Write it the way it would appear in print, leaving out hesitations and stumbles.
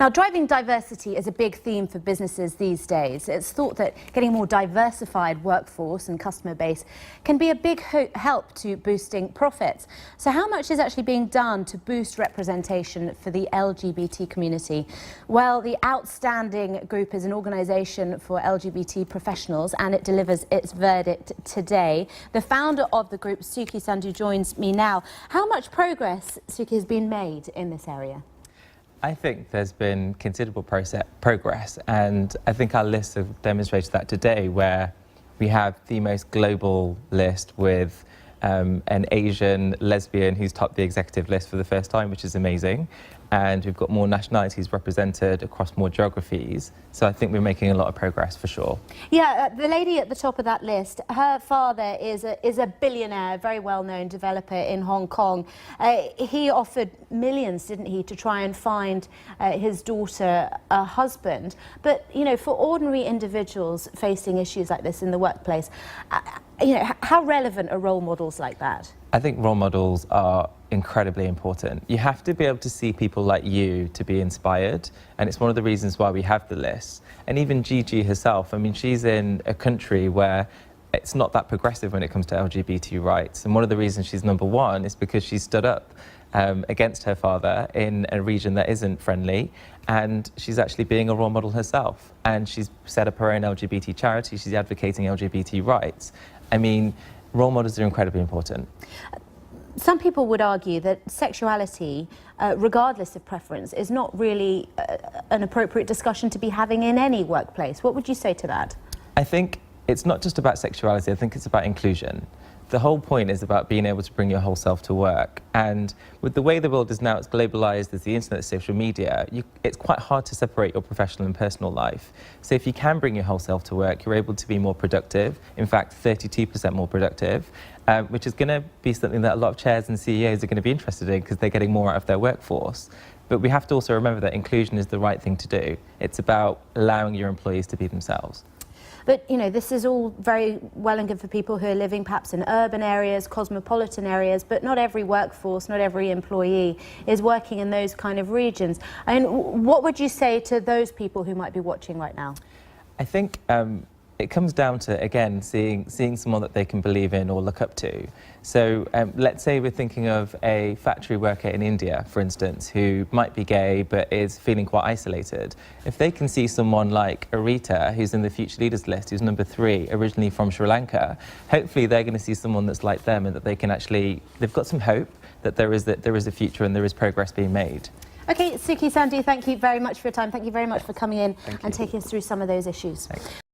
Now, driving diversity is a big theme for businesses these days. It's thought that getting a more diversified workforce and customer base can be a big help to boosting profits. So how much is actually being done to boost representation for the LGBT community? Well, the Outstanding Group is an organisation for LGBT professionals and it delivers its verdict today. The founder of the group, Suki Sandhu, joins me now. How much progress, Suki, has been made in this area? I think there's been considerable progress, and I think our lists have demonstrated that today, where we have the most global list with an Asian lesbian who's topped the executive list for the first time, which is amazing. And we've got more nationalities represented across more geographies. So I think we're making a lot of progress for sure. Yeah, the lady at the top of that list, her father is a billionaire, very well-known developer in Hong Kong. He offered millions, didn't he, to try and find his daughter a husband. But, you know, for ordinary individuals facing issues like this in the workplace, you know, how relevant are role models like that? I think role models are incredibly important. You have to be able to see people like you to be inspired, and it's one of the reasons why we have the list. And even Gigi herself, I mean, she's in a country where it's not that progressive when it comes to LGBT rights, and one of the reasons she's #1 is because she stood up against her father in a region that isn't friendly, and she's actually being a role model herself, and she's set up her own LGBT charity. She's advocating LGBT rights. I mean, role models are incredibly important. Some people would argue that sexuality, regardless of preference, is not really an appropriate discussion to be having in any workplace. What would you say to that? I think it's not just about sexuality, I think it's about inclusion. The whole point is about being able to bring your whole self to work. And with the way the world is now, it's globalized, there's the internet, social media, it's quite hard to separate your professional and personal life. So if you can bring your whole self to work, you're able to be more productive, in fact 32% more productive, which is going to be something that a lot of chairs and CEOs are going to be interested in because they're getting more out of their workforce. But we have to also remember that inclusion is the right thing to do. It's about allowing your employees to be themselves. But, you know, this is all very well and good for people who are living perhaps in urban areas, cosmopolitan areas, but not every workforce, not every employee is working in those kind of regions. I mean, what would you say to those people who might be watching right now? I think it comes down to, again, seeing someone that they can believe in or look up to. So let's say we're thinking of a factory worker in India, for instance, who might be gay but is feeling quite isolated. If they can see someone like Arita, who's in the Future Leaders list, who's #3, originally from Sri Lanka, hopefully they're going to see someone that's like them and that they can actually, they've got some hope that there is a future and there is progress being made. Okay, Suki Sandhu, thank you very much for your time. Thank you very much for coming in and taking us through some of those issues. Thanks.